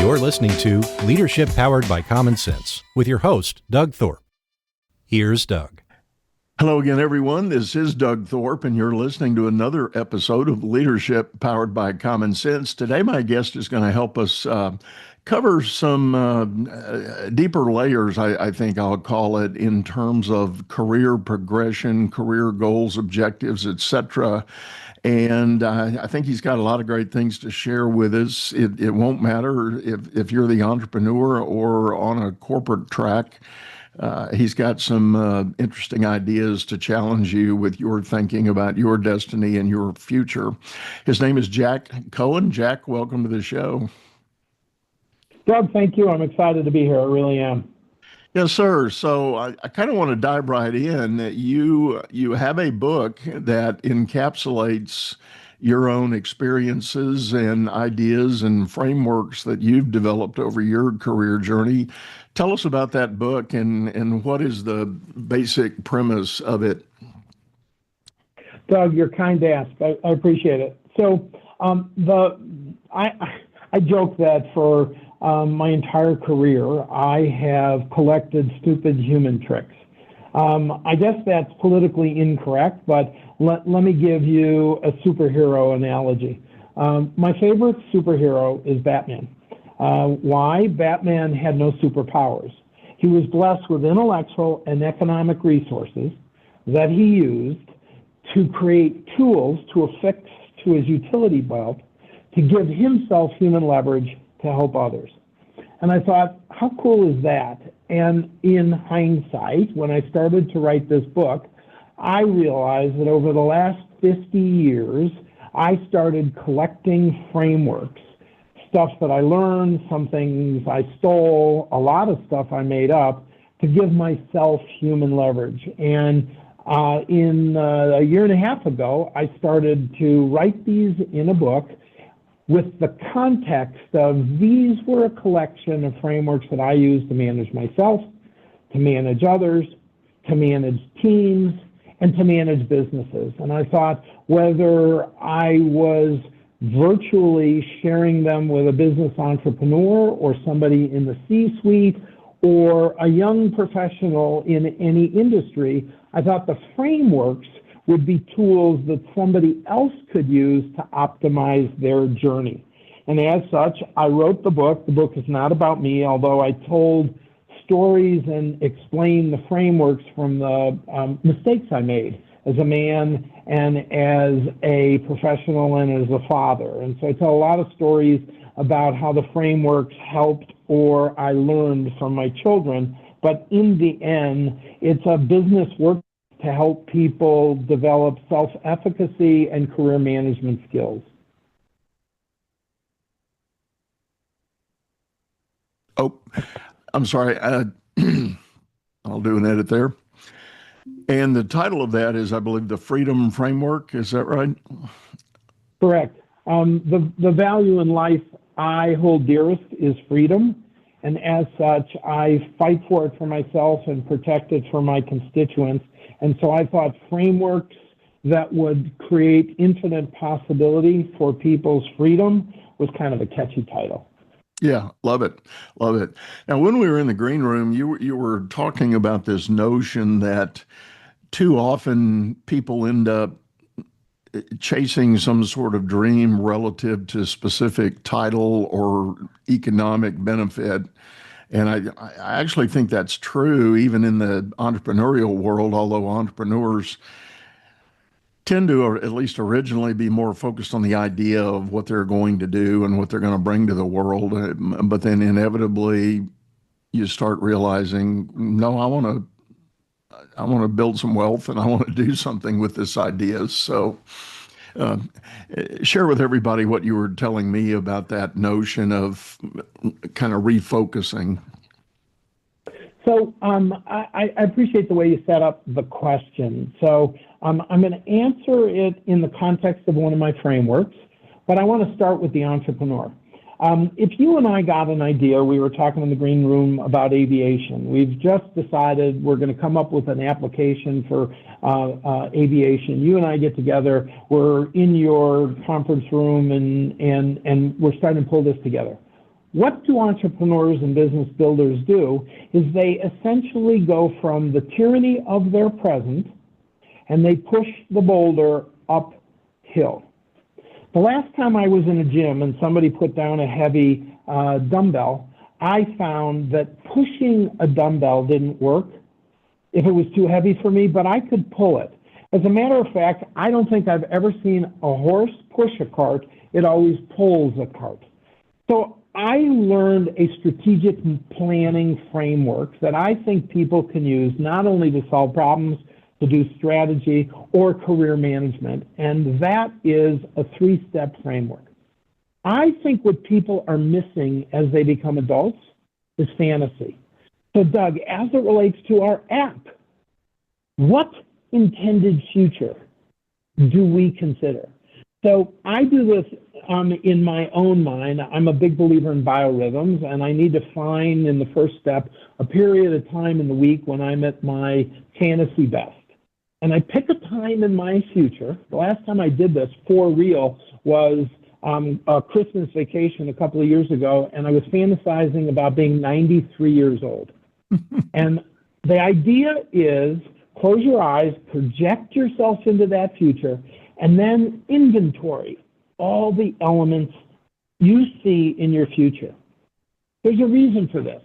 You're listening to Leadership Powered by Common Sense with your host, Doug Thorpe. Here's Doug. Hello again, everyone. This is Doug Thorpe, and you're listening to another episode of Leadership Powered by Common Sense. Today, my guest is going to help us cover some deeper layers, I think I'll call it, in terms of career progression, career goals, objectives, etc. And I think he's got a lot of great things to share with us. It won't matter if you're the entrepreneur or on a corporate track. He's got some interesting ideas to challenge you with your thinking about your destiny and your future. His name is Jack Cohen. Jack, welcome to the show. Doug, thank you. I'm excited to be here. I really am. Yes, sir. So I kind of want to dive right in. You have a book that encapsulates your own experiences and ideas and frameworks that you've developed over your career journey. Tell us about that book and what is the basic premise of it. Doug, you're kind to ask. I appreciate it. So I joke that for my entire career, I have collected stupid human tricks. I guess that's politically incorrect, but let me give you a superhero analogy. My favorite superhero is Batman. Why? Batman had no superpowers. He was blessed with intellectual and economic resources that he used to create tools to affix to his utility belt to give himself human leverage to help others. And I thought, how cool is that? And in hindsight, when I started to write this book, I realized that over the last 50 years, I started collecting frameworks, stuff that I learned, some things I stole, a lot of stuff I made up to give myself human leverage. And in a year and a half ago, I started to write these in a book with the context of these were a collection of frameworks that I use to manage myself, to manage others, to manage teams, and to manage businesses. And I thought whether I was virtually sharing them with a business entrepreneur or somebody in the C-suite or a young professional in any industry, I thought the frameworks would be tools that somebody else could use to optimize their journey. And as such, I wrote the book. The book is not about me, although I told stories and explained the frameworks from the mistakes I made as a man and as a professional and as a father. And so I tell a lot of stories about how the frameworks helped or I learned from my children. But in the end, it's a business work to help people develop self-efficacy and career management skills. Oh, I'm sorry. I'll do an edit there. And the title of that is, I believe, the Freedom Framework. Is that right? Correct. The value in life I hold dearest is freedom. And as such, I fight for it for myself and protect it for my constituents. And so I thought frameworks that would create infinite possibility for people's freedom was kind of a catchy title. Yeah, love it. Love it. Now, when we were in the green room, you were talking about this notion that too often people end up chasing some sort of dream relative to specific title or economic benefit. And I actually think that's true even in the entrepreneurial world, although entrepreneurs tend to, or at least originally, be more focused on the idea of what they're going to do and what they're going to bring to the world. But then inevitably you start realizing, no, I want to build some wealth and I want to do something with this idea. So share with everybody what you were telling me about that notion of kind of refocusing. So I appreciate the way you set up the question. So I'm going to answer it in the context of one of my frameworks, but I want to start with the entrepreneur. If you and I got an idea, we were talking in the green room about aviation. We've just decided we're going to come up with an application for aviation. You and I get together, we're in your conference room and we're starting to pull this together. what do entrepreneurs and business builders do is they essentially go from the tyranny of their present and they push the boulder uphill. The last time I was in a gym and somebody put down a heavy dumbbell, I found that pushing a dumbbell didn't work if it was too heavy for me, but I could pull it. As a matter of fact, I don't think I've ever seen a horse push a cart. It always pulls a cart. So I learned a strategic planning framework that I think people can use not only to solve problems, to do strategy or career management, and that is a 3-step framework. I think what people are missing as they become adults is fantasy. So Doug, as it relates to our app, what intended future do we consider? So I do this in my own mind. I'm a big believer in biorhythms, and I need to find in the first step a period of time in the week when I'm at my fantasy best. And I pick a time in my future. The last time I did this for real was a Christmas vacation a couple of years ago, and I was fantasizing about being 93 years old. And the idea is close your eyes, project yourself into that future, and then inventory all the elements you see in your future. There's a reason for this,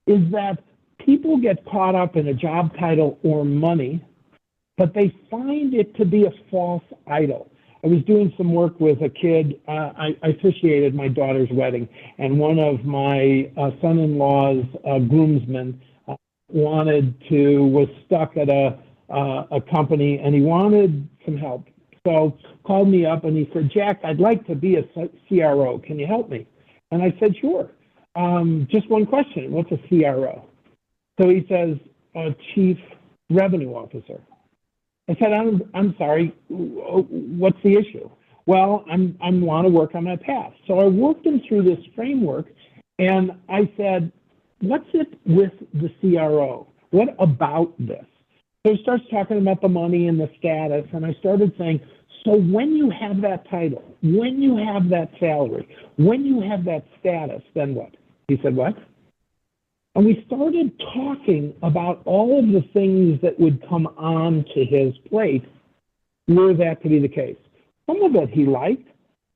is that people get caught up in a job title or money, but they find it to be a false idol. I was doing some work with a kid. I officiated my daughter's wedding, and one of my son-in-law's groomsmen was stuck at a company, and he wanted some help. So called me up, and he said, Jack, I'd like to be a CRO. Can you help me? And I said, sure. Just one question. What's a CRO? So he says, Chief Revenue Officer. I said, I'm sorry, what's the issue? Well, I want to work on my path. So I worked him through this framework, and I said, what's it with the CRO? What about this? So he starts talking about the money and the status, and I started saying, so when you have that title, when you have that salary, when you have that status, then what? He said, what? And we started talking about all of the things that would come on to his plate were that to be the case. Some of it he liked,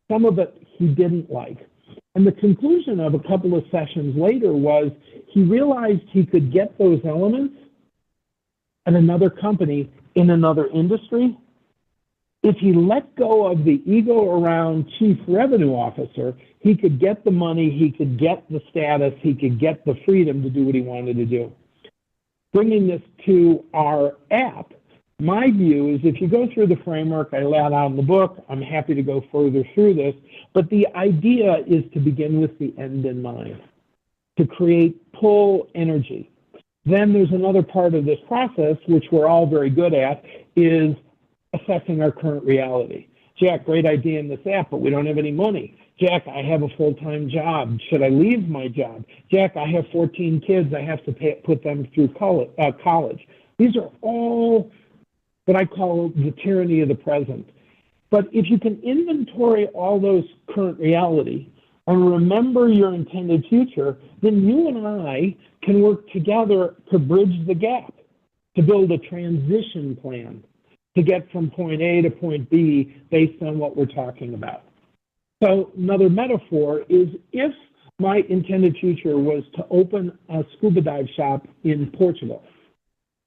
some of it he didn't like. And the conclusion of a couple of sessions later was he realized he could get those elements at another company in another industry. If he let go of the ego around Chief Revenue Officer, he could get the money, he could get the status, he could get the freedom to do what he wanted to do. Bringing this to our app, my view is if you go through the framework I laid out in the book, I'm happy to go further through this, but the idea is to begin with the end in mind, to create pull energy. Then there's another part of this process, which we're all very good at, is assessing our current reality. Jack, great idea in this app, but we don't have any money. Jack, I have a full-time job. Should I leave my job? Jack, I have 14 kids. I have to put them through college. These are all what I call the tyranny of the present. But if you can inventory all those current reality and remember your intended future, then you and I can work together to bridge the gap, to build a transition plan, to get from point A to point B based on what we're talking about. So another metaphor is if my intended future was to open a scuba dive shop in Portugal,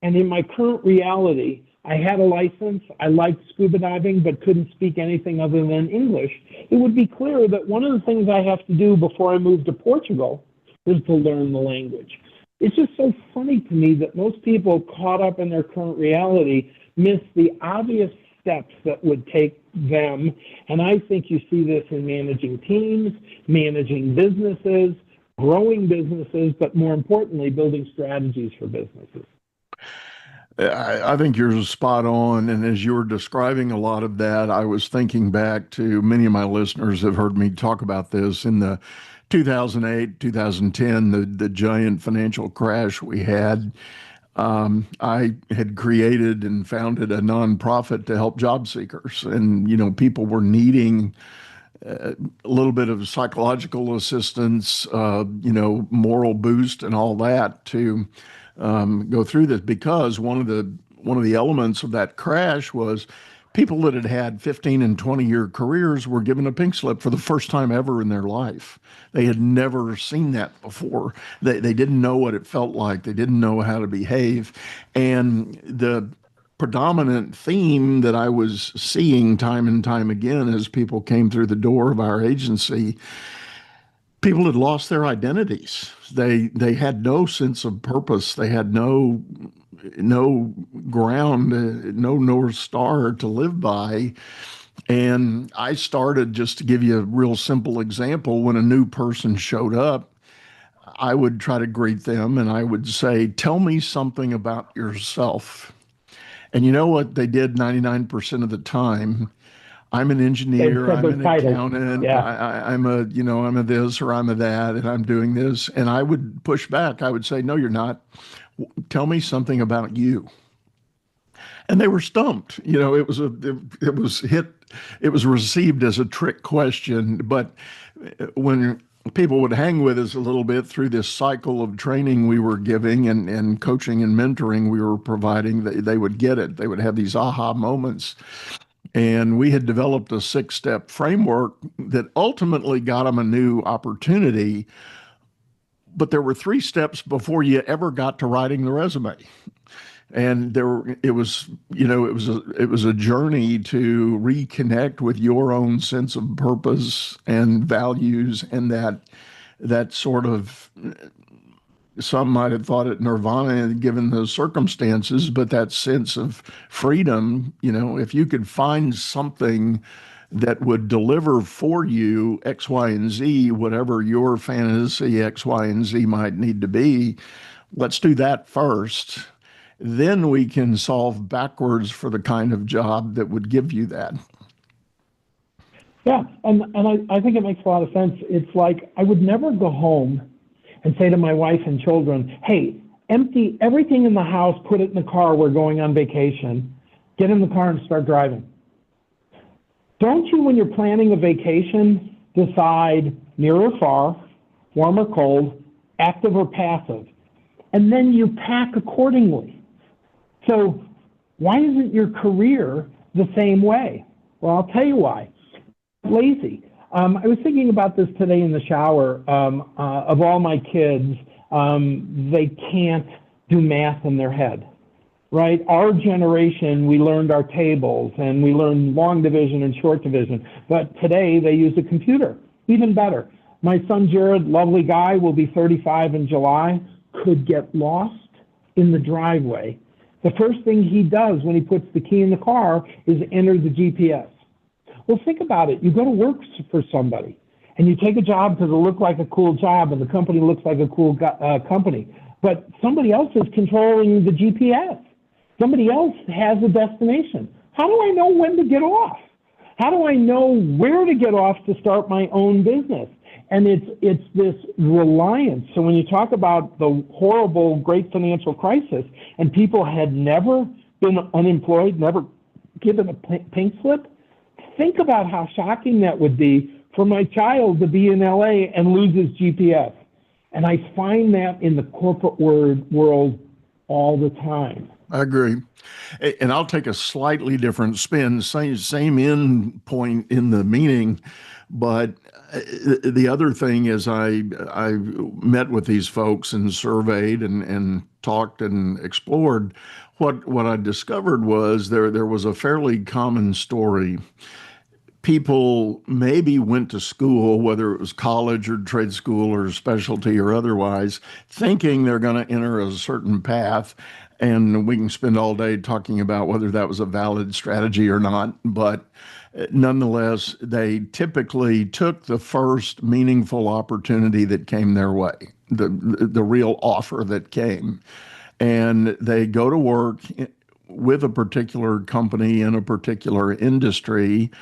and in my current reality, I had a license, I liked scuba diving, but couldn't speak anything other than English, it would be clear that one of the things I have to do before I move to Portugal is to learn the language. It's just so funny to me that most people caught up in their current reality miss the obvious steps that would take them. And I think you see this in managing teams, managing businesses, growing businesses, but more importantly, building strategies for businesses. I think you're spot on. And as you were describing a lot of that, I was thinking back to many of my listeners have heard me talk about this in the 2008, 2010, the giant financial crash we had. I had created and founded a nonprofit to help job seekers. And, people were needing a little bit of psychological assistance, moral boost, and all that to go through this. Because one of the elements of that crash was people that had had 15 and 20-year careers were given a pink slip for the first time ever in their life. They had never seen that before. They didn't know what it felt like. They didn't know how to behave. And the predominant theme that I was seeing time and time again as people came through the door of our agency, people had lost their identities. They had no sense of purpose. They had no ground, no North Star to live by. And I started, just to give you a real simple example, when a new person showed up, I would try to greet them and I would say, "Tell me something about yourself." And you know what they did 99% of the time? "I'm an engineer, I'm an accountant, Yeah. I'm a this or I'm a that, and I'm doing this." And I would push back. I would say, "No, you're not. Tell me something about you." And they were stumped. It was received as a trick question. But when people would hang with us a little bit through this cycle of training we were giving and coaching and mentoring we were providing, they would get it. They would have these aha moments. And we had developed a 6-step framework that ultimately got them a new opportunity. But there were 3 steps before you ever got to writing the resume. And it was a journey to reconnect with your own sense of purpose and values, and that sort of, some might have thought it nirvana given the circumstances, but that sense of freedom, if you could find something that would deliver for you X, Y, and Z, whatever your fantasy X, Y, and Z might need to be, let's do that first. Then we can solve backwards for the kind of job that would give you that. Yeah, and I think it makes a lot of sense. It's like I would never go home and say to my wife and children, "Hey, empty everything in the house, put it in the car, we're going on vacation. Get in the car and start driving." Don't you, when you're planning a vacation, decide near or far, warm or cold, active or passive, and then you pack accordingly? So why isn't your career the same way? Well, I'll tell you why. Lazy. I was thinking about this today in the shower. Of all my kids, they can't do math in their head, right? Our generation, we learned our tables and we learned long division and short division. But today they use a computer, even better. My son Jared, lovely guy, will be 35 in July, could get lost in the driveway. The first thing he does when he puts the key in the car is enter the GPS. Well, think about it. You go to work for somebody and you take a job because it looks like a cool job and the company looks like a cool company, but somebody else is controlling the GPS. Somebody else has a destination. How do I know when to get off? How do I know where to get off to start my own business? And it's this reliance. So when you talk about the horrible great financial crisis and people had never been unemployed, never given a pink slip, think about how shocking that would be for my child to be in LA and lose his GPS. And I find that in the corporate world all the time. I agree. And I'll take a slightly different spin, same end point in the meaning. But the other thing is I met with these folks and surveyed and talked and explored. What I discovered was there was a fairly common story. People maybe went to school, whether it was college or trade school or specialty or otherwise, thinking they're going to enter a certain path. And we can spend all day talking about whether that was a valid strategy or not. But nonetheless, they typically took the first meaningful opportunity that came their way, the real offer that came. And they go to work with a particular company in a particular industry.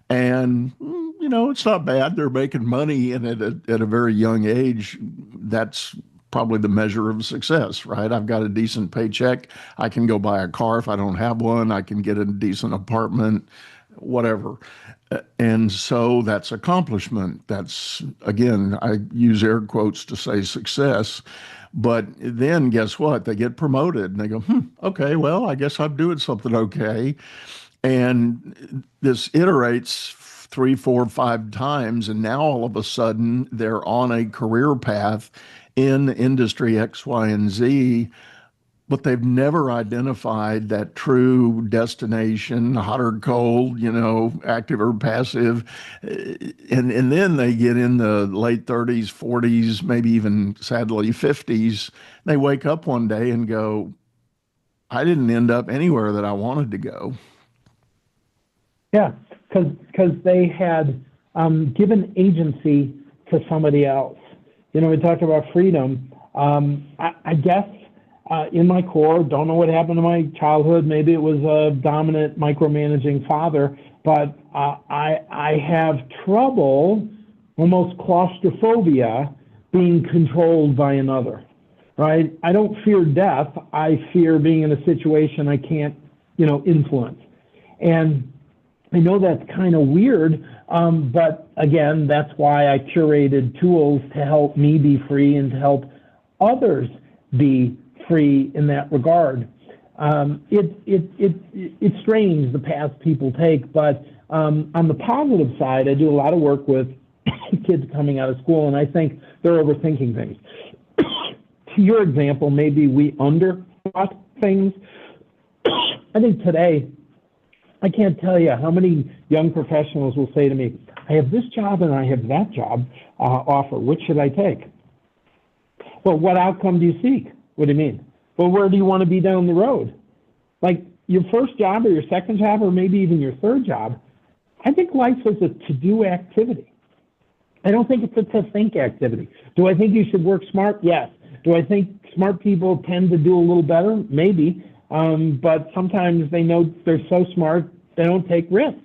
And, it's not bad. They're making money. And at a very young age, that's probably the measure of success, right? I've got a decent paycheck. I can go buy a car if I don't have one. I can get a decent apartment, whatever. And so that's accomplishment. That's, again, I use air quotes to say success. But then guess what? They get promoted and they go, okay, well, I guess I'm doing something okay. And this iterates 3, 4, 5 times. And now all of a sudden they're on a career path in industry X, Y, and Z, but they've never identified that true destination, hot or cold, active or passive. And then they get in the late 30s, 40s, maybe even sadly 50s. They wake up one day and go, I didn't end up anywhere that I wanted to go. Yeah, because they had given agency to somebody else. We talked about freedom. I guess in my core, don't know what happened to my childhood. Maybe it was a dominant, micromanaging father, but I have trouble, almost claustrophobia, being controlled by another, right? I don't fear death. I fear being in a situation I can't, influence. And I know that's kind of weird, but again, that's why I curated tools to help me be free and to help others be free in that regard. It's strange the paths people take, but on the positive side, I do a lot of work with kids coming out of school, and I think they're overthinking things. To your example, maybe we underthought things. I think today, I can't tell you how many young professionals will say to me, I have this job and I have that job offer. Which should I take? Well, what outcome do you seek? What do you mean? Well, where do you want to be down the road? Like your first job or your second job or maybe even your third job, I think life is a to-do activity. I don't think it's a to-think activity. Do I think you should work smart? Yes. Do I think smart people tend to do a little better? Maybe. But sometimes they know they're so smart, they don't take risks.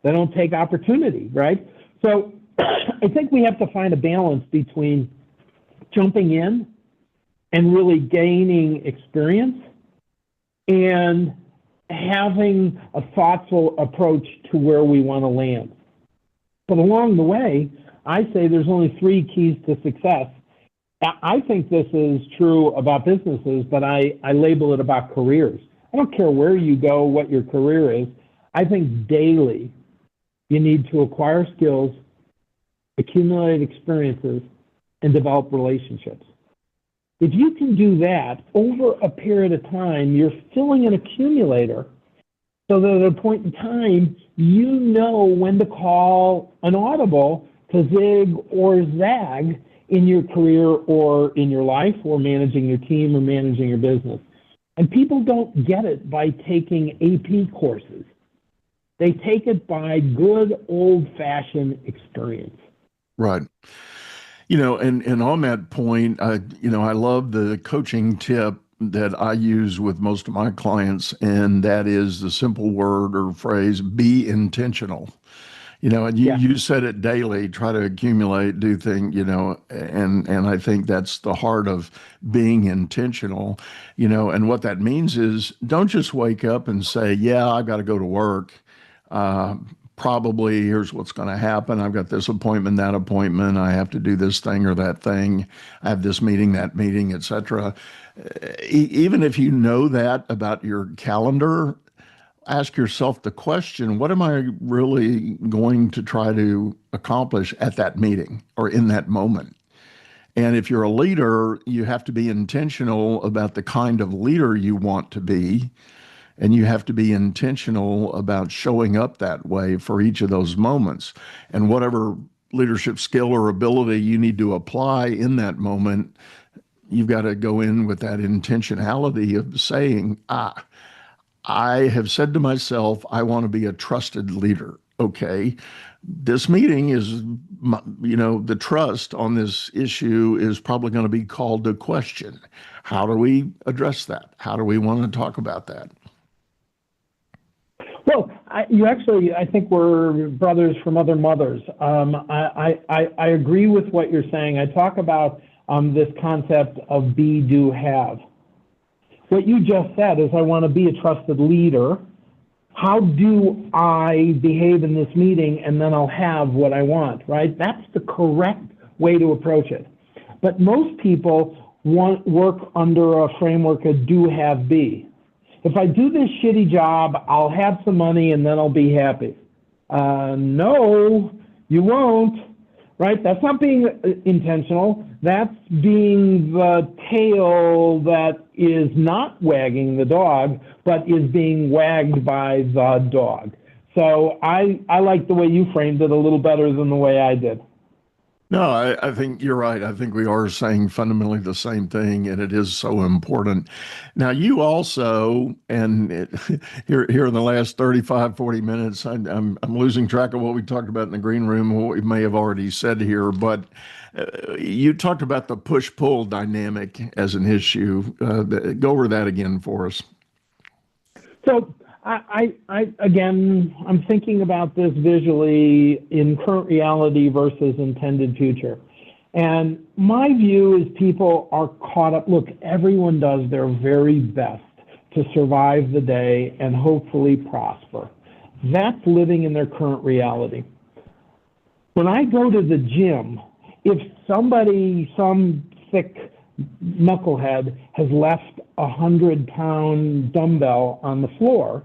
They don't take opportunity, right? So I think we have to find a balance between jumping in and really gaining experience and having a thoughtful approach to where we want to land. But along the way, I say there's only 3 keys to success. I think this is true about businesses, but I label it about careers. I don't care where you go, what your career is. I think daily you need to acquire skills, accumulate experiences, and develop relationships. If you can do that over a period of time, you're filling an accumulator so that at a point in time, you know when to call an audible to zig or zag in your career or in your life or managing your team or managing your business. And people don't get it by taking AP courses. They take it by good old-fashioned experience. Right. And on that point, I love the coaching tip that I use with most of my clients, and that is the simple word or phrase, be intentional. And you said it daily, try to accumulate, do things, and I think that's the heart of being intentional, and what that means is don't just wake up and say, yeah, I've got to go to work. Probably here's what's going to happen. I've got this appointment, that appointment. I have to do this thing or that thing. I have this meeting, that meeting, etc. Even if you know that about your calendar, ask yourself the question, what am I really going to try to accomplish at that meeting or in that moment? And if you're a leader, you have to be intentional about the kind of leader you want to be. And you have to be intentional about showing up that way for each of those moments. And whatever leadership skill or ability you need to apply in that moment, you've got to go in with that intentionality of saying, I have said to myself, I want to be a trusted leader. Okay, this meeting is, the trust on this issue is probably going to be called to question. How do we address that? How do we want to talk about that? Well, I think we're brothers from other mothers. I agree with what you're saying. I talk about this concept of be, do, have. What you just said is I want to be a trusted leader, How do I behave in this meeting and then I'll have what I want, right? That's the correct way to approach it. But most people work under a framework of do, have, be. If I do this shitty job, I'll have some money and then I'll be happy. No, you won't, right? That's not being intentional. That's being the tail that is not wagging the dog, but is being wagged by the dog. So I like the way you framed it a little better than the way I did. No, I think you're right. I think we are saying fundamentally the same thing, and it is so important. Now, you also, here in the last 35, 40 minutes, I'm losing track of what we talked about in the green room, what we may have already said here, but you talked about the push-pull dynamic as an issue. Go over that again for us. So I'm thinking about this visually in current reality versus intended future. And my view is people are caught up. Look, everyone does their very best to survive the day and hopefully prosper. That's living in their current reality. When I go to the gym, if some thick knucklehead has left a 100-pound dumbbell on the floor,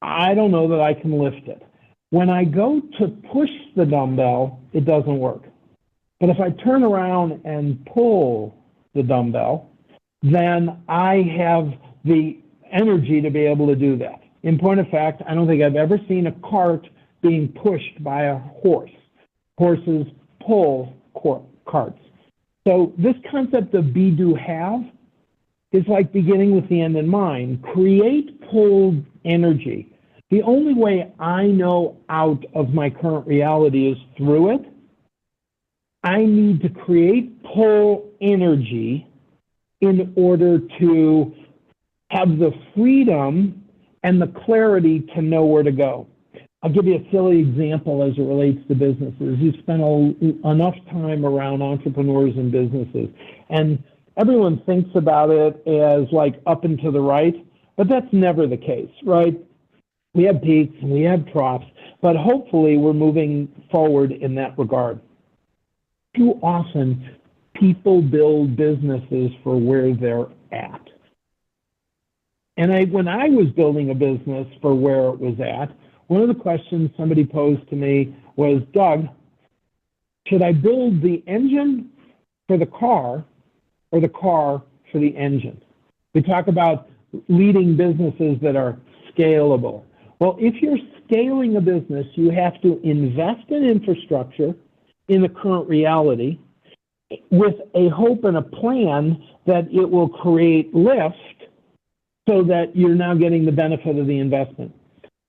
I don't know that I can lift it. When I go to push the dumbbell, it doesn't work. But if I turn around and pull the dumbbell, then I have the energy to be able to do that. In point of fact, I don't think I've ever seen a cart being pushed by a horse. Horses pull carts. So this concept of be, do, have is like beginning with the end in mind. Create pulled energy. The only way I know out of my current reality is through it. I need to create pull energy in order to have the freedom and the clarity to know where to go. I'll give you a silly example as it relates to businesses. You spend enough time around entrepreneurs and businesses, and everyone thinks about it as like up and to the right, but that's never the case, right? We have peaks and we have troughs, but hopefully we're moving forward in that regard. Too often, people build businesses for where they're at. And when I was building a business for where it was at, one of the questions somebody posed to me was, Doug, should I build the engine for the car or the car for the engine? We talk about leading businesses that are scalable. Well, if you're scaling a business, you have to invest in infrastructure in the current reality with a hope and a plan that it will create lift so that you're now getting the benefit of the investment.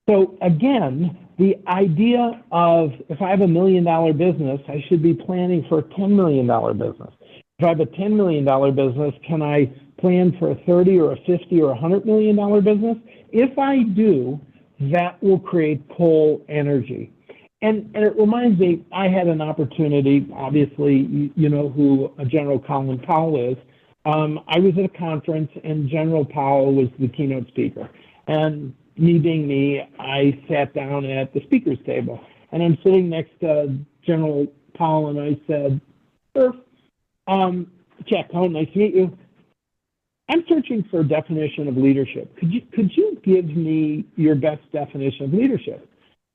So again, the idea of if I have $1 million business, I should be planning for a $10 million business. If I have a $10 million business, can I plan for a 30 or a 50 or a $100 million business? If I do, that will create pull energy. And it reminds me, I had an opportunity, obviously, you know who General Colin Powell is. I was at a conference and General Powell was the keynote speaker. And me being me, I sat down at the speaker's table. And I'm sitting next to General Powell and I said, Sir, Jack Cohen, nice to meet you. I'm searching for a definition of leadership. Could you give me your best definition of leadership?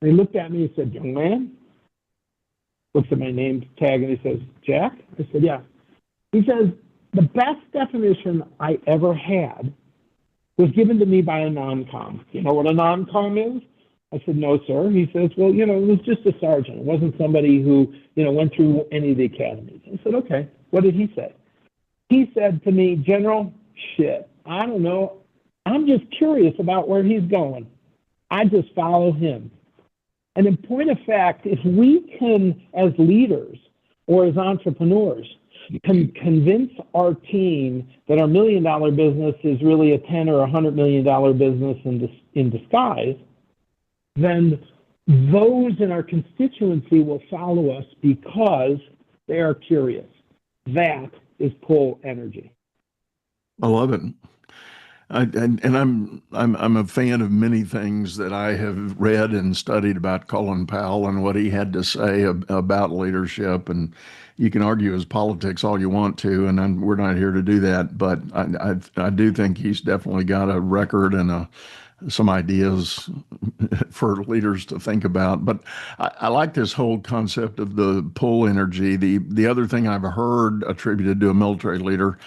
And he looked at me and said, young man, looks at my name tag and he says, Jack? I said, yeah. He says, the best definition I ever had was given to me by a non-com. You know what a non-com is? I said, no, sir. He says, well, it was just a sergeant. It wasn't somebody who, went through any of the academies. I said, okay. What did he say? He said to me, General, shit, I don't know. I'm just curious about where he's going. I just follow him. And in point of fact, if we can, as leaders or as entrepreneurs, can convince our team that our $1 million business is really a $10 or $100 million business in disguise, then those in our constituency will follow us because they are curious. That is pull energy. I love it. I'm a fan of many things that I have read and studied about Colin Powell and what he had to say about leadership. And you can argue his politics all you want to, and we're not here to do that. But I do think he's definitely got a record and some ideas for leaders to think about. But I like this whole concept of the pull energy. The other thing I've heard attributed to a military leader,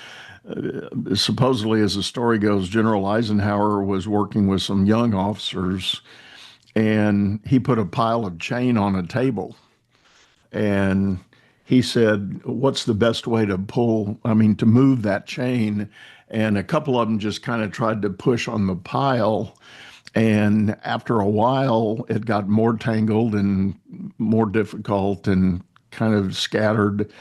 supposedly, as the story goes, General Eisenhower was working with some young officers, and he put a pile of chain on a table, and he said, "What's the best way to to move that chain?" And a couple of them just kind of tried to push on the pile. And after a while, it got more tangled and more difficult and kind of scattered.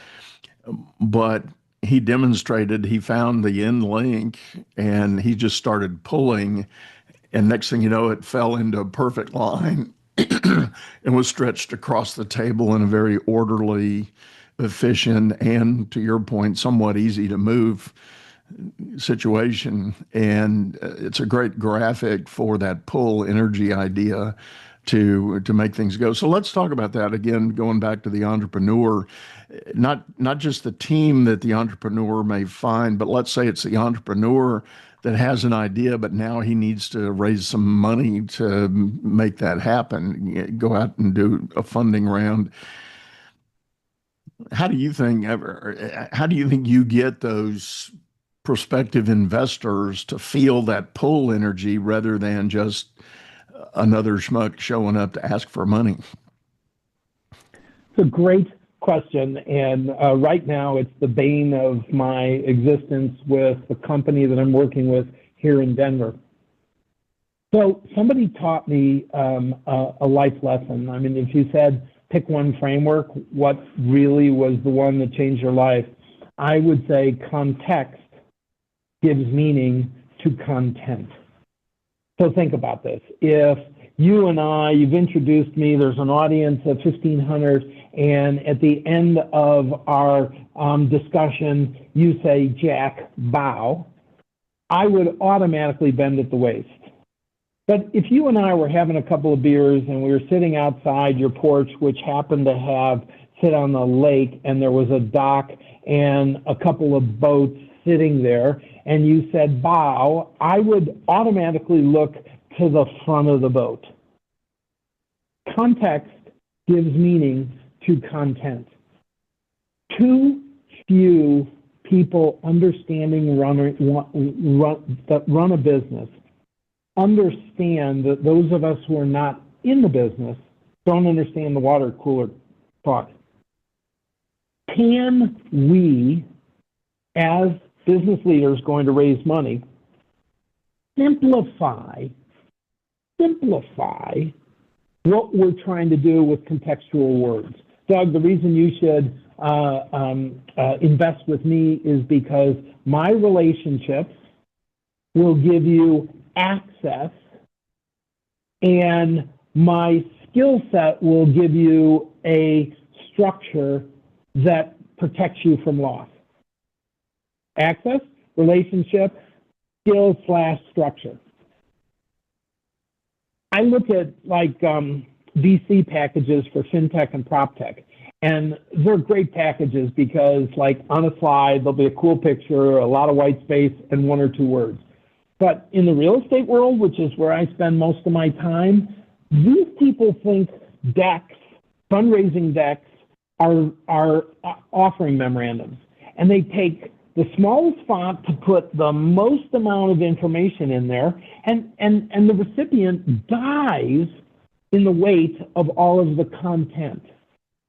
But he demonstrated, he found the end link, and he just started pulling. And next thing you know, it fell into a perfect line and was stretched across the table in a very orderly, efficient, and to your point, somewhat easy to move situation. And it's a great graphic for that pull energy idea to make things go. So let's talk about that again, going back to the entrepreneur, not just the team that the entrepreneur may find, but let's say it's the entrepreneur that has an idea, but now he needs to raise some money to make that happen, go out and do a funding round. How do you think you get those prospective investors to feel that pull energy rather than just another schmuck showing up to ask for money? It's a great question, and right now it's the bane of my existence with the company that I'm working with here in Denver. So somebody taught me a life lesson. I mean, if you said pick one framework, what really was the one that changed your life, I would say context gives meaning to content. So think about this. If you and you've introduced me, there's an audience of 1,500, and at the end of our discussion, you say, Jack, bow, I would automatically bend at the waist. But if you and I were having a couple of beers and we were sitting outside your porch, which happened to sit on the lake, and there was a dock and a couple of boats sitting there, and you said bow, I would automatically look to the front of the boat. Context gives meaning to content. Too few people understanding that run a business understand that those of us who are not in the business don't understand the water cooler talk. Can we, as business leaders going to raise money, simplify what we're trying to do with contextual words? Doug, the reason you should invest with me is because my relationships will give you access, and my skill set will give you a structure that protects you from loss. Access, relationship, skill / structure. I look at VC packages for fintech and proptech, and they're great packages because on a slide, there'll be a cool picture, a lot of white space, and one or two words. But in the real estate world, which is where I spend most of my time, these people think decks, fundraising decks, are offering memorandums. And they take the smallest font to put the most amount of information in there, and the recipient dies in the weight of all of the content.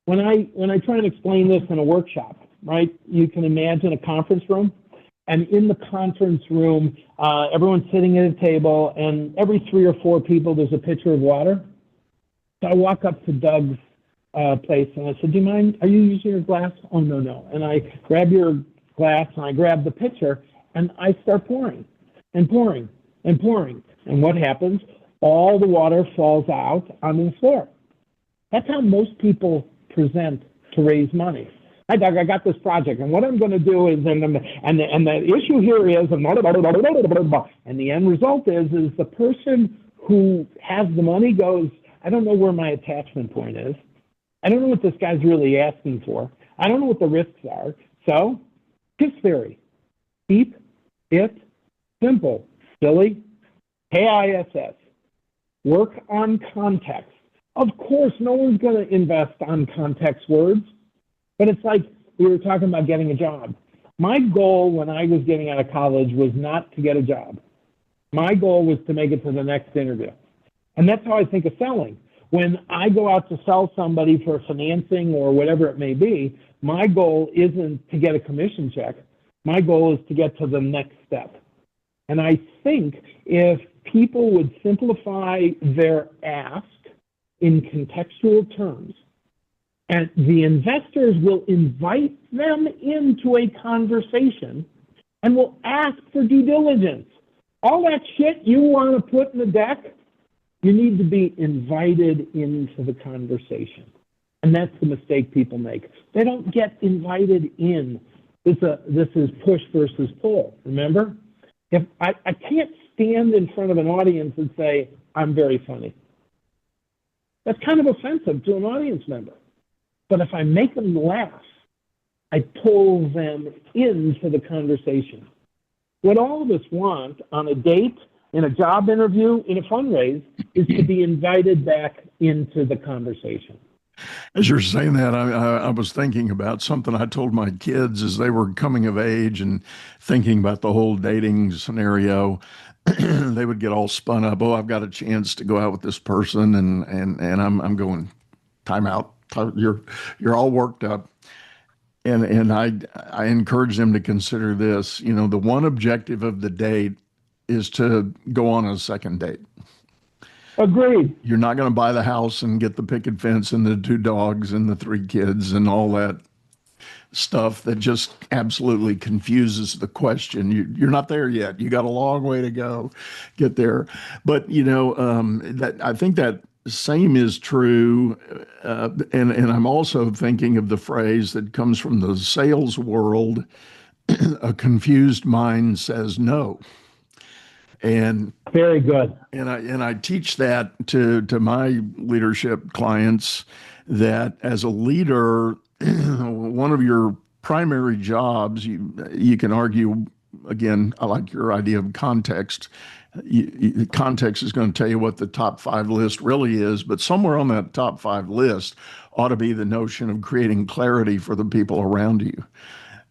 When I try and explain this in a workshop, right, you can imagine a conference room. And in the conference room, everyone's sitting at a table, and every 3 or 4 people, there's a pitcher of water. So I walk up to Doug's place, and I said, do you mind, are you using your glass? Oh, no. And I grab your glass, and I grab the pitcher, and I start pouring, and pouring, and pouring. And what happens? All the water falls out onto the floor. That's how most people present to raise money. Hi, Doug, I got this project, and what I'm going to do is, and the issue here is, and the end result is the person who has the money goes, I don't know where my attachment point is. I don't know what this guy's really asking for. I don't know what the risks are. So, KISS theory. Keep it simple. Silly. KISS. Work on context. Of course, no one's going to invest on context words, but it's like we were talking about getting a job. My goal when I was getting out of college was not to get a job. My goal was to make it to the next interview. And that's how I think of selling. When I go out to sell somebody for financing or whatever it may be, my goal isn't to get a commission check. My goal is to get to the next step. And I think if people would simplify their ask in contextual terms, and the investors will invite them into a conversation and will ask for due diligence. All that shit you want to put in the deck, you need to be invited into the conversation. And that's the mistake people make. They don't get invited in. This is push versus pull, remember? If I can't stand in front of an audience and say, I'm very funny. That's kind of offensive to an audience member. But if I make them laugh, I pull them into the conversation. What all of us want on a date, in a job interview, in a fundraise, is to be invited back into the conversation. As you're saying that, I was thinking about something I told my kids as they were coming of age and thinking about the whole dating scenario. They would get all spun up. Oh, I've got a chance to go out with this person, and I'm going, time out. You're all worked up. And I encourage them to consider this. You know, the one objective of the date is to go on a second date. Agreed. You're not going to buy the house and get the picket fence and the 2 dogs and the 3 kids and all that stuff that just absolutely confuses the question. You're not there yet. You got a long way to go, get there. But you know, that I think that same is true, and I'm also thinking of the phrase that comes from the sales world: "A confused mind says no." And very good. And I teach that to my leadership clients, that as a leader, one of your primary jobs, you can argue, again, I like your idea of context. Context is going to tell you what the top 5 list really is, but somewhere on that top 5 list ought to be the notion of creating clarity for the people around you.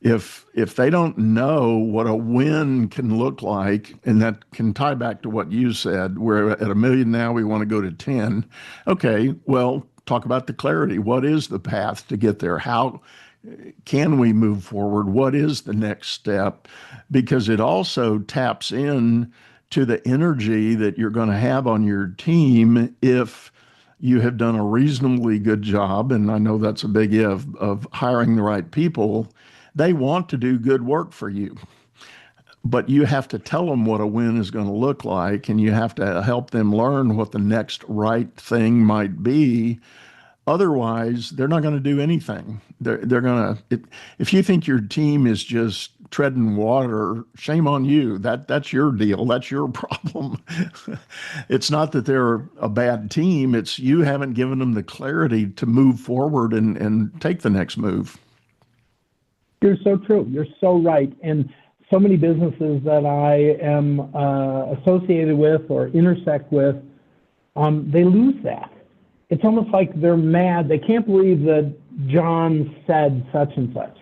If they don't know what a win can look like, and that can tie back to what you said, we're at 1 million now, we want to go to 10. Okay, well, talk about the clarity. What is the path to get there? How can we move forward? What is the next step? Because it also taps in to the energy that you're going to have on your team if you have done a reasonably good job, and I know that's a big if, of hiring the right people. They want to do good work for you, but you have to tell them what a win is going to look like, and you have to help them learn what the next right thing might be. Otherwise, they're not going to do anything. They're going to, if you think your team is just treading water, shame on you. That's your deal. That's your problem. It's not that they're a bad team. It's you haven't given them the clarity to move forward and take the next move. You're so true. You're so right. And so many businesses that I am associated with or intersect with, they lose that. It's almost like they're mad. They can't believe that John said such and such.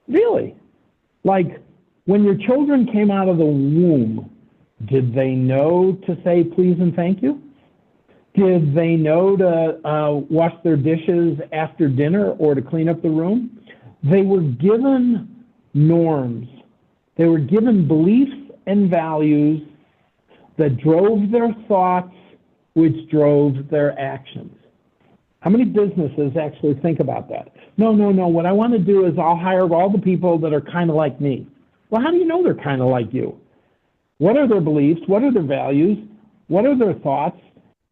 Really? Like, when your children came out of the womb, did they know to say please and thank you? Did they know to wash their dishes after dinner or to clean up the room? They were given norms. They were given beliefs and values that drove their thoughts, which drove their actions. How many businesses actually think about that? No. What I want to do is I'll hire all the people that are kind of like me. Well, how do you know they're kind of like you? What are their beliefs? What are their values? What are their thoughts?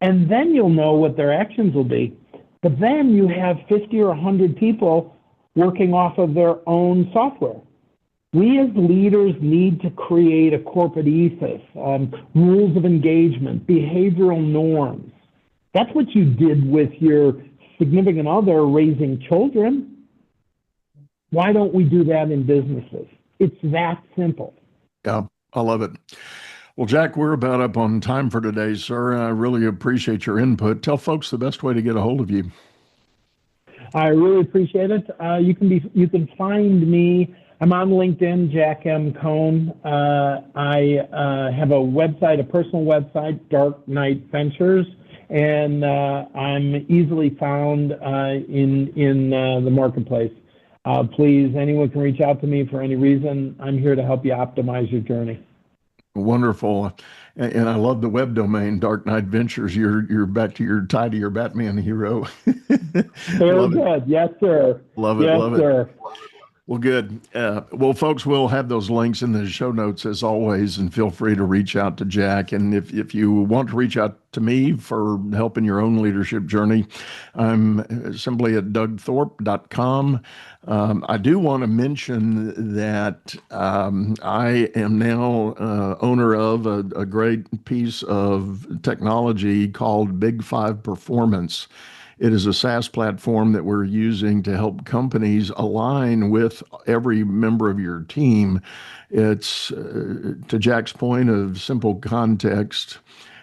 And then you'll know what their actions will be. But then you have 50 or 100 people working off of their own software. We as leaders need to create a corporate ethos, rules of engagement, behavioral norms. That's what you did with your significant other raising children. Why don't we do that in businesses? It's that simple. Yeah, I love it. Well, Jack, we're about up on time for today, sir. I really appreciate your input. Tell folks the best way to get a hold of you. I really appreciate it. You can find me. I'm on LinkedIn, Jack M. Cohen. I have a website, a personal website, Dark Knight Ventures, and I'm easily found in the marketplace. Please, anyone can reach out to me for any reason. I'm here to help you optimize your journey. Wonderful. And I love the web domain, Dark Knight Ventures. You're back to your tie to your Batman hero. Very good. Yes, sir. Love it. Yes, love sir. it. Well, good. Well, folks, we'll have those links in the show notes as always, and feel free to reach out to Jack. And if you want to reach out to me for help in your own leadership journey, I'm simply at dougthorpe.com. I do want to mention that I am now owner of a great piece of technology called Big Five Performance. It is a SaaS platform that we're using to help companies align with every member of your team. It's, to Jack's point of simple context,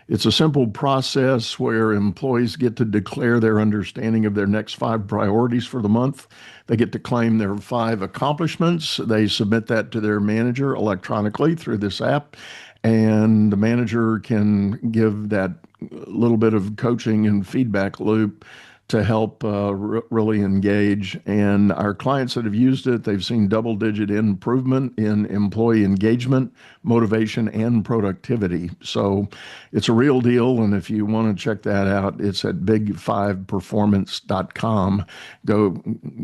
it's a simple process where employees get to declare their understanding of their next 5 priorities for the month. They get to claim their 5 accomplishments. They submit that to their manager electronically through this app, and the manager can give that little bit of coaching and feedback loop to help really engage. And our clients that have used it, they've seen double-digit improvement in employee engagement, motivation, and productivity. So it's a real deal. And if you want to check that out, it's at big5performance.com. Go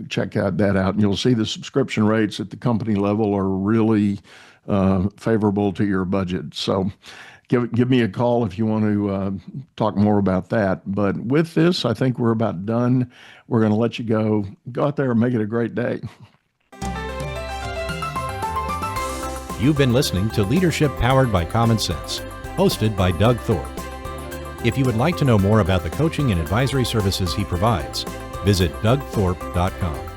check that out. And you'll see the subscription rates at the company level are really favorable to your budget. So give me a call if you want to talk more about that. But with this, I think we're about done. We're going to let you go. Go out there and make it a great day. You've been listening to Leadership Powered by Common Sense, hosted by Doug Thorpe. If you would like to know more about the coaching and advisory services he provides, visit dougthorpe.com.